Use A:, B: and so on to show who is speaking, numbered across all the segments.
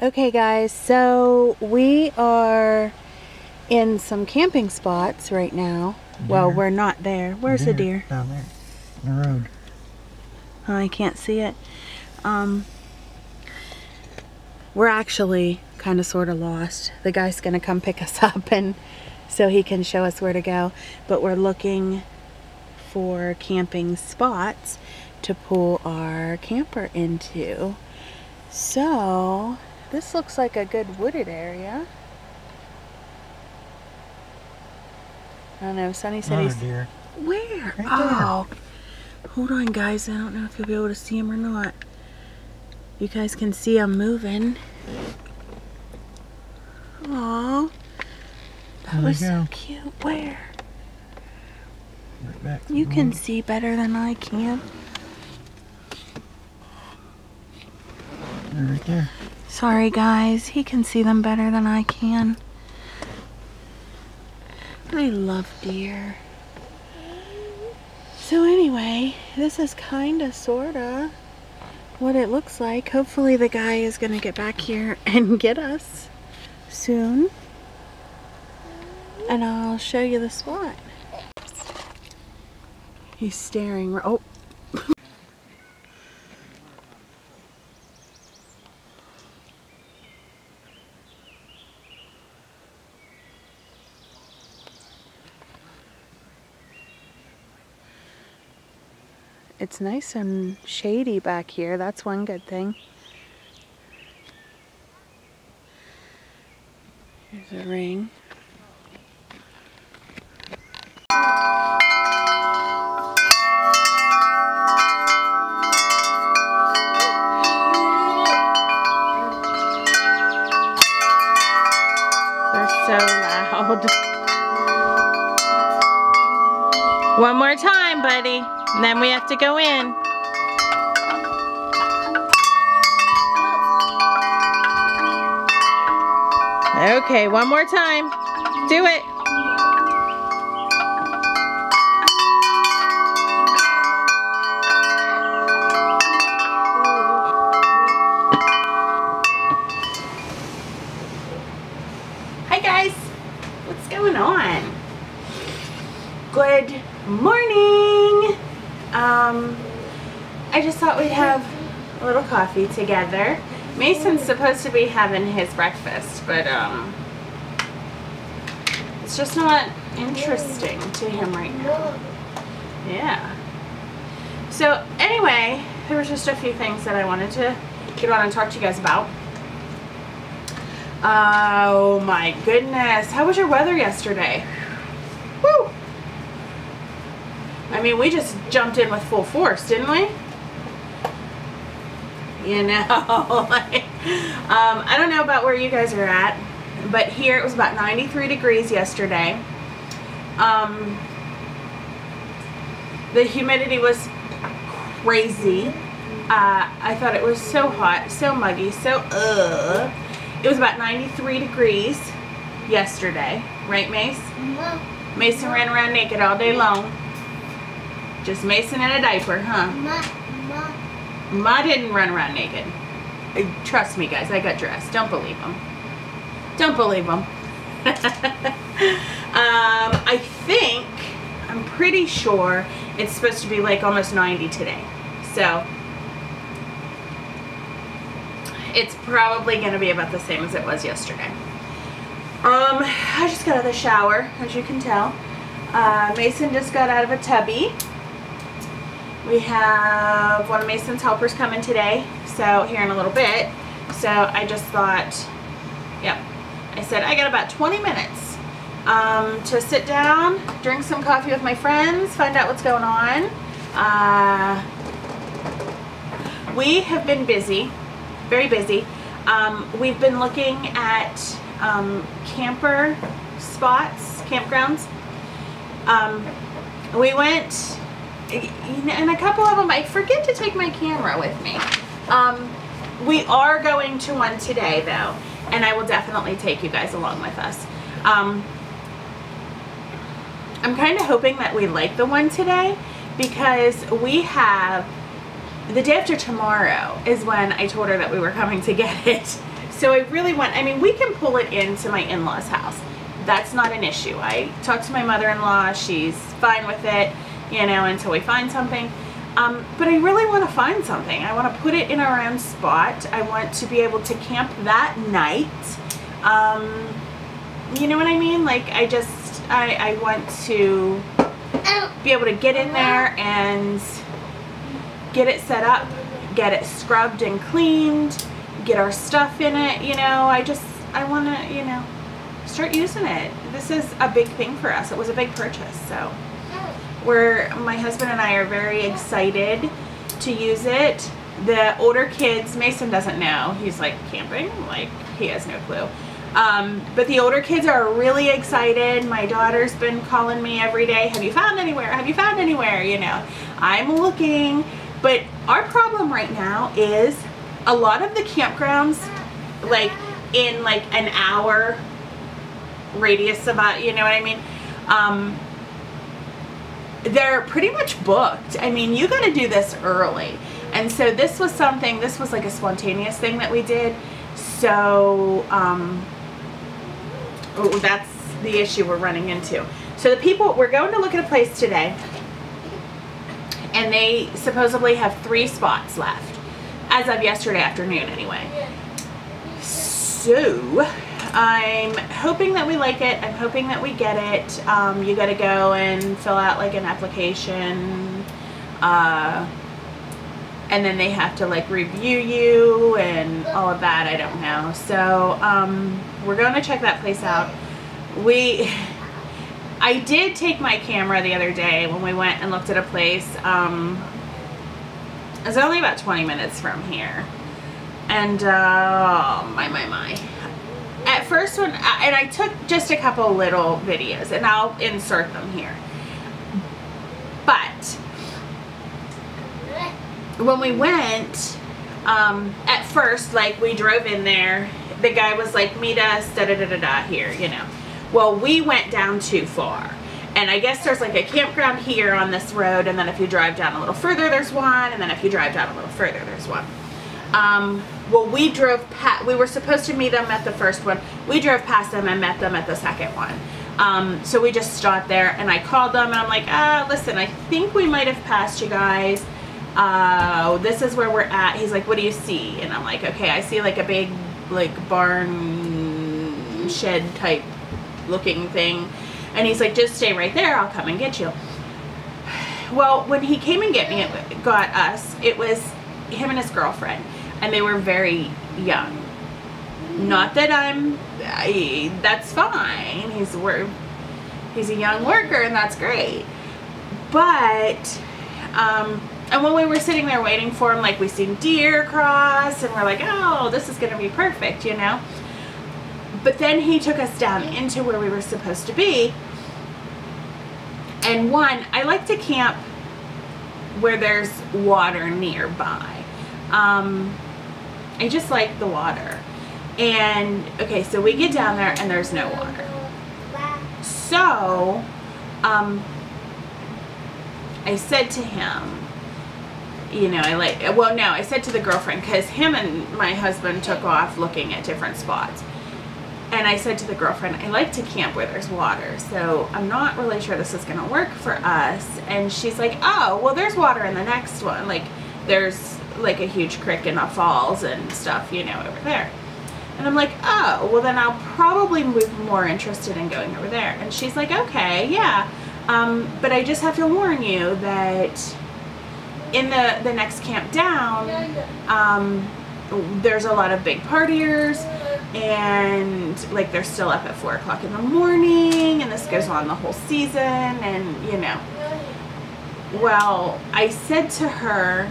A: Okay guys, so we are in some camping spots right now.
B: Deer.
A: Well, we're not there. Where's the deer?
B: Down there, on the road.
A: Oh, I can't see it. We're actually kind of sort of lost. The guy's gonna come pick us up and so he can show us where to go. But we're looking for camping spots to pull our camper into. So this looks like a good wooded area. I don't know, Sonny said he's...
B: Deer.
A: Where?
B: Right
A: oh, hold on guys, I don't know if you'll be able to see him or not. You guys can see I'm moving. Aww, that was so cute. Where?
B: Right back.
A: You can see better than I can.
B: They're right there.
A: Sorry guys, he can see them better than I can. I love deer. So anyway, this is kinda sorta what it looks like. Hopefully the guy is gonna get back here and get us soon. And I'll show you the spot. He's staring. Oh. It's nice and shady back here. That's one good thing. Here's a ring. They're so loud. One more time, buddy. And then we have to go in. Okay, one more time. Do it. Hi guys. What's going on? Good morning. I just thought we'd have a little coffee together. Mason's supposed to be having his breakfast, but it's just not interesting to him right now. Yeah. So anyway, there was just a few things that I wanted to get on and talk to you guys about. Oh my goodness, how was your weather yesterday? Woo! I mean, we just jumped in with full force, didn't we? You know, like, I don't know about where you guys are at, but here it was about 93 degrees yesterday. The humidity was crazy. I thought it was so hot, so muggy, so It was about 93 degrees yesterday, right, Mace? Mason ran around naked all day long. Just Mason in a diaper, huh? Ma didn't run around naked. Trust me, guys, I got dressed. Don't believe him. Don't believe him. I'm pretty sure it's supposed to be like almost 90 today. So, it's probably going to be about the same as it was yesterday. I just got out of the shower, as you can tell. Mason just got out of a tubby. We have one of Mason's helpers coming today, so here in a little bit. So I just thought, yep, I said I got about 20 minutes to sit down, drink some coffee with my friends, find out what's going on. We have been busy, very busy. We've been looking at camper spots, campgrounds. We went, and a couple of them, I forget to take my camera with me. We are going to one today though, and I will definitely take you guys along with us. I'm kind of hoping that we like the one today, because we have, the day after tomorrow is when I told her that we were coming to get it. So I really want, I mean, we can pull it into my in-laws' house. That's not an issue. I talked to my mother-in-law. She's fine with it, you know, until we find something. But I really want to find something. I want to put it in our own spot. I want to be able to camp that night. You know what I mean? Like, I want to be able to get in there and get it set up, get it scrubbed and cleaned, get our stuff in it, you know. I want to, you know, start using it. This is a big thing for us. It was a big purchase, so my husband and I are very excited to use it. The older kids, Mason doesn't know. He's like, camping? Like, he has no clue. But the older kids are really excited. My daughter's been calling me every day, have you found anywhere? Have you found anywhere? You know, I'm looking. But our problem right now is a lot of the campgrounds, like in like an hour radius of, you know what I mean? They're pretty much booked. I mean, you got to do this early. And so this was like a spontaneous thing that we did. So, that's the issue we're running into. So we're going to look at a place today, and they supposedly have 3 spots left, as of yesterday afternoon anyway. So, I'm hoping that we like it. I'm hoping that we get it. You got to go and fill out like an application, and then they have to like review you and all of that. I don't know. So we're going to check that place out. I did take my camera the other day when we went and looked at a place. It's only about 20 minutes from here, and oh my. At first, and I took just a couple little videos, and I'll insert them here. But when we went, at first, like, we drove in there, the guy was like, meet us, da-da-da-da-da, here, you know. Well, we went down too far. And I guess there's like a campground here on this road, and then if you drive down a little further, there's one, and then if you drive down a little further, there's one. Well, we drove past, we were supposed to meet them at the first one. We drove past them and met them at the second one. So we just stopped there, and I called them, and I'm like, listen, I think we might have passed you guys. This is where we're at. He's like, what do you see? And I'm like, okay, I see like a big, like, barn shed type looking thing. And he's like, just stay right there, I'll come and get you. Well, when he came and got us, it was him and his girlfriend, and they were very young. Not that that's fine. He's a young worker, and that's great. But, and when we were sitting there waiting for him, like, we seen deer cross, and we're like, oh, this is gonna be perfect, you know? But then he took us down into where we were supposed to be. And I like to camp where there's water nearby. I just like the water. And, okay, so we get down there and there's no water. So, I said to him, you know, I said to the girlfriend, because him and my husband took off looking at different spots. And I said to the girlfriend, I like to camp where there's water, so I'm not really sure this is going to work for us. And she's like, oh, well, there's water in the next one. Like, there's like a huge creek and a falls and stuff, you know, over there. And I'm like, oh, well, then I'll probably be more interested in going over there. And she's like, okay, yeah. But I just have to warn you that in the next camp down, there's a lot of big partiers. And like, they're still up at 4 o'clock in the morning, and this goes on the whole season, and you know. Well, I said to her,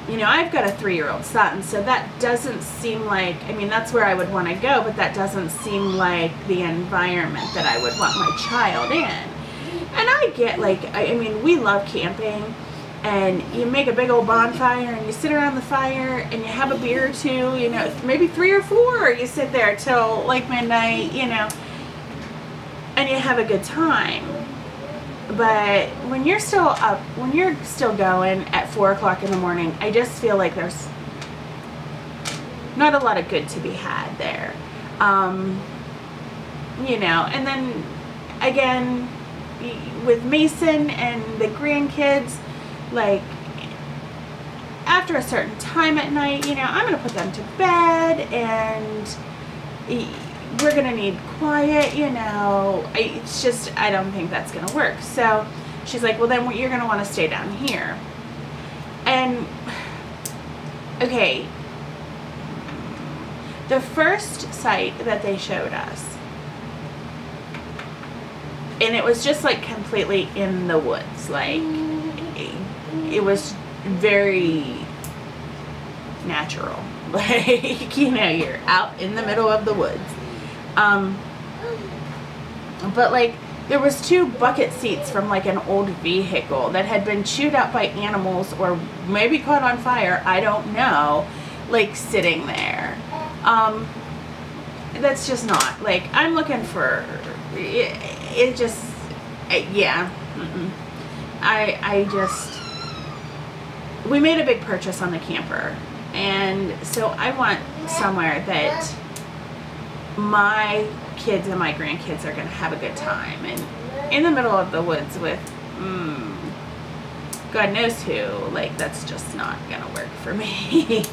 A: you know, I've got a 3-year-old son, so that doesn't seem like, I mean, that's where I would want to go, but that doesn't seem like the environment that I would want my child in. And I get, like, I mean, we love camping. And you make a big old bonfire, and you sit around the fire, and you have a beer or two, you know, maybe 3 or 4, you sit there till like midnight, you know, and you have a good time. But when you're still up, when you're still going at 4 o'clock in the morning, I just feel like there's not a lot of good to be had there. You know, and then again, with Mason and the grandkids, like, after a certain time at night, you know, I'm going to put them to bed, and we're going to need quiet, you know. It's just, I don't think that's going to work. So she's like, well, then you're going to want to stay down here. And, okay, the first site that they showed us, and it was just like completely in the woods, like it was very natural, like, you know, you're out in the middle of the woods. But like there was 2 bucket seats from like an old vehicle that had been chewed up by animals or maybe caught on fire, I don't know, like sitting there. That's just not, like, I'm looking for it just, yeah, I just, we made a big purchase on the camper, and so I want somewhere that my kids and my grandkids are going to have a good time, and in the middle of the woods with God knows who, like, that's just not going to work for me.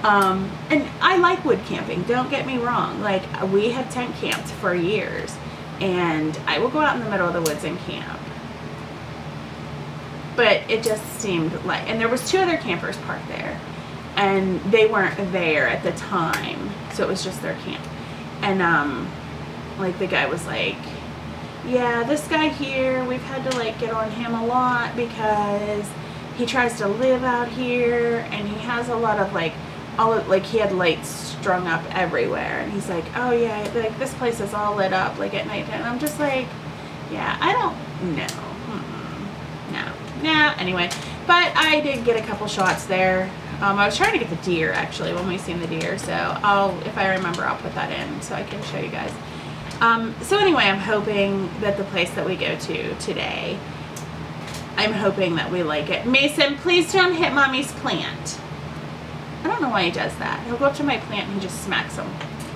A: And I like wood camping, don't get me wrong, like, we have tent camped for years, and I will go out in the middle of the woods and camp. But it just seemed like, and there was 2 other campers parked there, and they weren't there at the time, so it was just their camp. And like the guy was like, yeah, this guy here, we've had to like get on him a lot because he tries to live out here, and he has a lot of like, like he had lights strung up everywhere, and he's like, oh yeah, like this place is all lit up like at night, and I'm just like, yeah, I don't know. No, anyway, but I did get a couple shots there. I was trying to get the deer actually when we seen the deer, so if I remember, I'll put that in so I can show you guys. So anyway, I'm hoping that the place that we go to today, I'm hoping that we like it. Mason, please don't hit mommy's plant. I don't know why he does that. He'll go up to my plant and he just smacks them.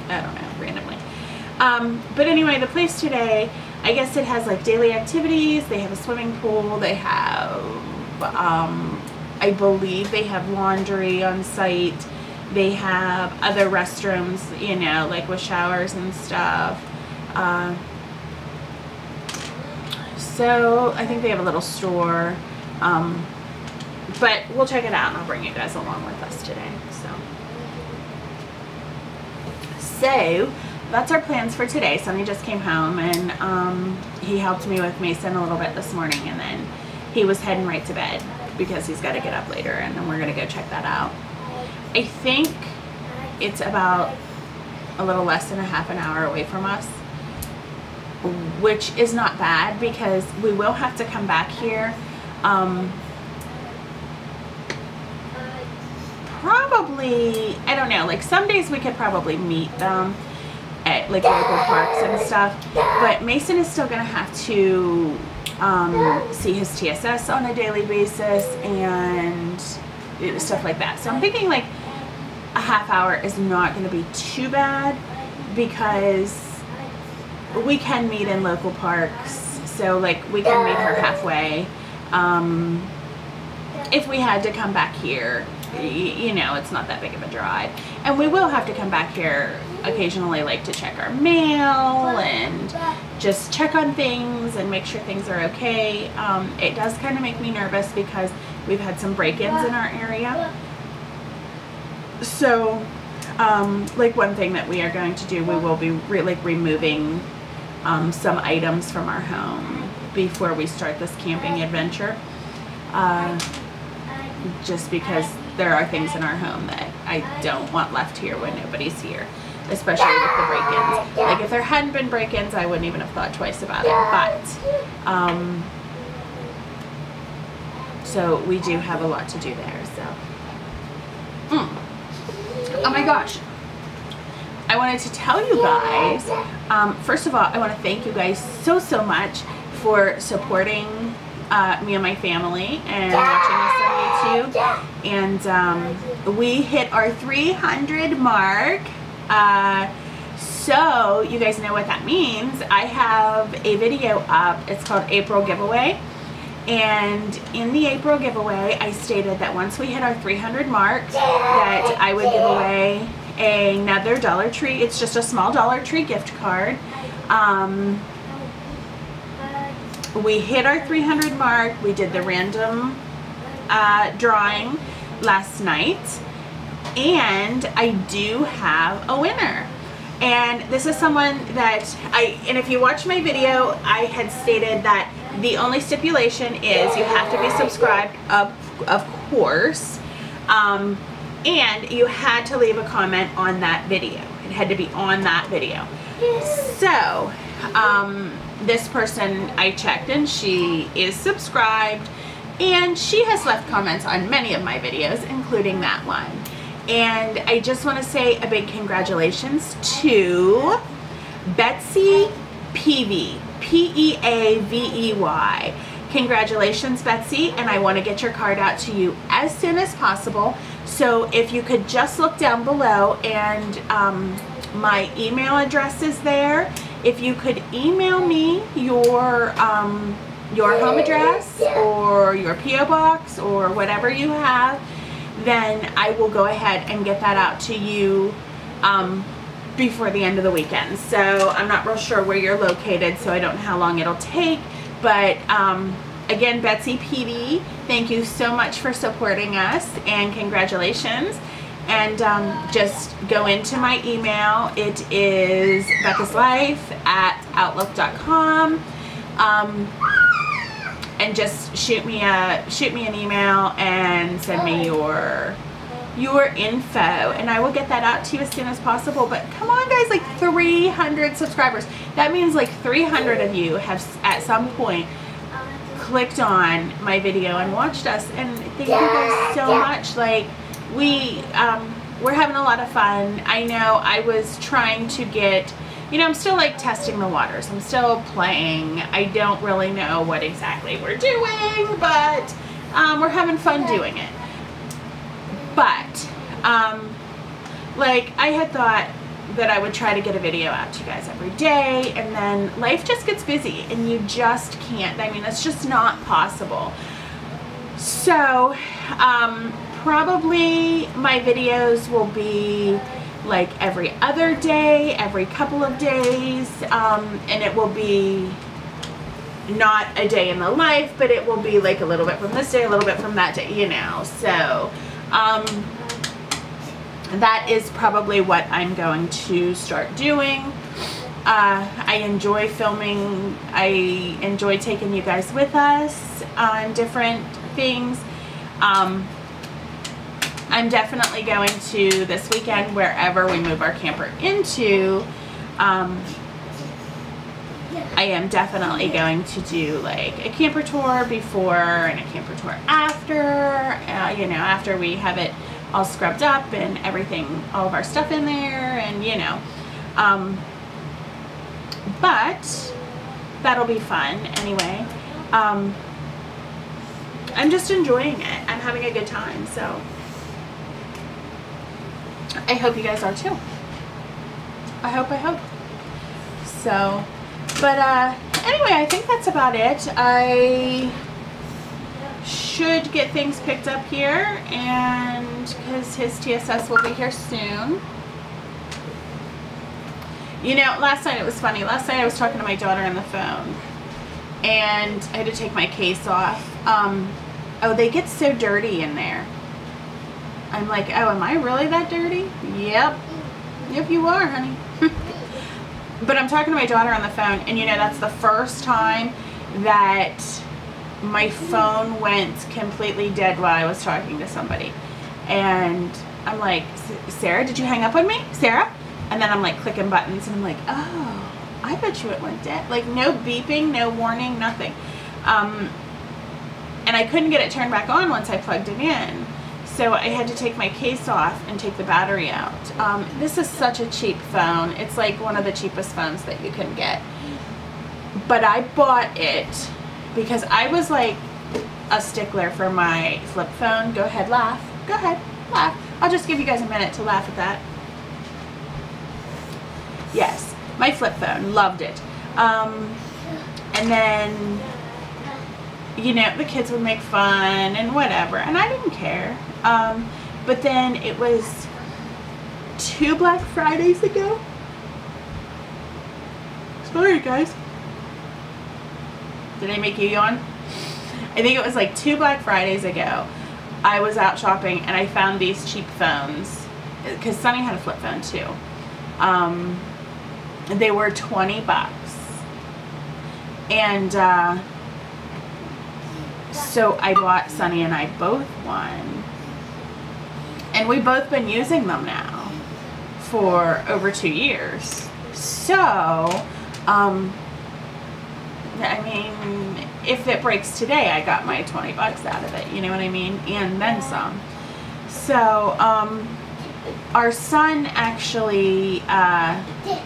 A: I don't know, randomly. But anyway, the place today, I guess it has like daily activities. They have a swimming pool. They have, I believe they have laundry on site. They have other restrooms, you know, like with showers and stuff. So I think they have a little store. But we'll check it out and I'll bring you guys along with us today. So that's our plans for today. Sonny just came home, and he helped me with Mason a little bit this morning, and then he was heading right to bed because he's got to get up later, and then we're going to go check that out. I think it's about a little less than a half an hour away from us, which is not bad because we will have to come back here. Probably, I don't know, like some days we could probably meet them at like local parks and stuff, but Mason is still going to have to see his TSS on a daily basis and stuff like that. So I'm thinking like a half hour is not going to be too bad because we can meet in local parks. So like we can meet her halfway. If we had to come back here, you know, it's not that big of a drive. And we will have to come back here occasionally, like to check our mail and just check on things and make sure things are okay. It does kind of make me nervous because we've had some break-ins in our area. So, like one thing that we are going to do, we will be removing some items from our home before we start this camping adventure. Just because there are things in our home that I don't want left here when nobody's here, especially with the break-ins. Like if there hadn't been break-ins, I wouldn't even have thought twice about it, but so we do have a lot to do there. So oh my gosh, I wanted to tell you guys, first of all, I want to thank you guys so much for supporting me and my family and watching us on YouTube, and we hit our 300 mark. So you guys know what that means. I have a video up. It's called April Giveaway. And in the April giveaway, I stated that once we hit our 300 mark, that I would give away another Dollar Tree. It's just a small Dollar Tree gift card. We hit our 300 mark. We did the random drawing last night, and I do have a winner. And this is someone that and if you watch my video, I had stated that the only stipulation is you have to be subscribed, of course, and you had to leave a comment on that video. It had to be on that video. So this person, I checked, and she is subscribed, and she has left comments on many of my videos, including that one. And I just want to say a big congratulations to Betsy Peavey, P-E-A-V-E-Y. Congratulations, Betsy, and I want to get your card out to you as soon as possible. So if you could just look down below, and my email address is there. If you could email me your home address or your P.O. box or whatever you have, then I will go ahead and get that out to you before the end of the weekend. So I'm not real sure where you're located, so I don't know how long it'll take. But again, Betsy Peavey, thank you so much for supporting us, and congratulations. And just go into my email. It is beccaslife@outlook.com. And just shoot me an email and send me your info, and I will get that out to you as soon as possible. But come on, guys, like 300 subscribers. That means like 300 of you have at some point clicked on my video and watched us, and thank you guys so much. Like we're having a lot of fun. I know I was trying to get, I'm still like testing the waters. I'm still playing. I don't really know what exactly we're doing, but we're having fun doing it. But like I had thought that I would try to get a video out to you guys every day, and then life just gets busy and you just can't. I mean, it's just not possible. So probably my videos will be like every other day, every couple of days, and it will be not a day in the life, but it will be like a little bit from this day, a little bit from that day, so that is probably what I'm going to start doing. I enjoy filming. I enjoy taking you guys with us on different things. I'm definitely going to, this weekend, wherever we move our camper into, I am definitely going to do like a camper tour before and a camper tour after, after we have it all scrubbed up and everything, all of our stuff in there, and but that'll be fun anyway. I'm just enjoying it. I'm having a good time, so I hope you guys are too. I hope. So, but anyway, I think that's about it. I should get things picked up here, and because his TSS will be here soon. Last night it was funny. Last night I was talking to my daughter on the phone, and I had to take my case off. Oh, they get so dirty in there. I'm like, oh, am I really that dirty? Yep. Yep, you are, honey. But I'm talking to my daughter on the phone, and that's the first time that my phone went completely dead while I was talking to somebody. And I'm like, Sarah, did you hang up on me? Sarah? And then I'm like clicking buttons, and I'm like, oh, I bet you it went dead. Like no beeping, no warning, nothing. And I couldn't get it turned back on once I plugged it in. So I had to take my case off and take the battery out. This is such a cheap phone. It's like one of the cheapest phones that you can get. But I bought it because I was like a stickler for my flip phone. Go ahead, laugh. Go ahead, laugh. I'll just give you guys a minute to laugh at that. Yes, my flip phone, loved it. And then, you know, the kids would make fun and whatever, and I didn't care. But then it was 2 Black Fridays ago. Sorry, guys. Did I make you yawn? I think it was like 2 Black Fridays ago. I was out shopping and I found these cheap phones because Sunny had a flip phone too. They were $20, and so I bought Sunny and I both one, and we've both been using them now for over 2 years. So I mean, if it breaks today, I got my $20 out of it, you know what I mean, and then some. So our son actually,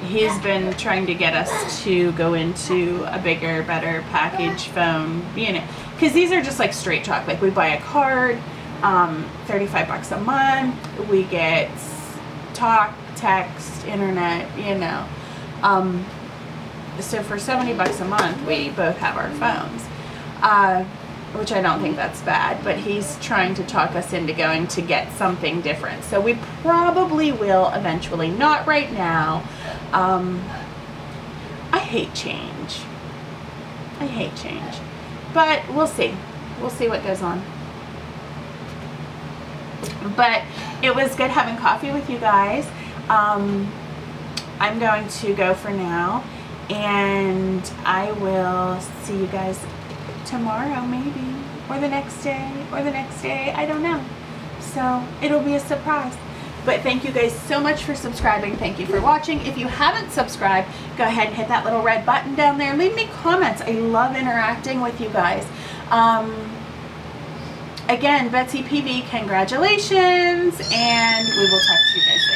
A: he's been trying to get us to go into a bigger, better package phone, you know, because these are just like straight talk. Like, we buy a card, $35 a month, we get talk, text, internet, you know. So for $70 a month, we both have our phones, which I don't think that's bad, but he's trying to talk us into going to get something different. So we probably will eventually, not right now. I hate change. I hate change, but we'll see. We'll see what goes on. But it was good having coffee with you guys. I'm going to go for now, and I will see you guys tomorrow maybe, or the next day, I don't know. So it'll be a surprise. But thank you guys so much for subscribing. Thank you for watching. If you haven't subscribed, go ahead and hit that little red button down there. Leave me comments. I love interacting with you guys. Again, Betsy PV, congratulations, and we will talk to you guys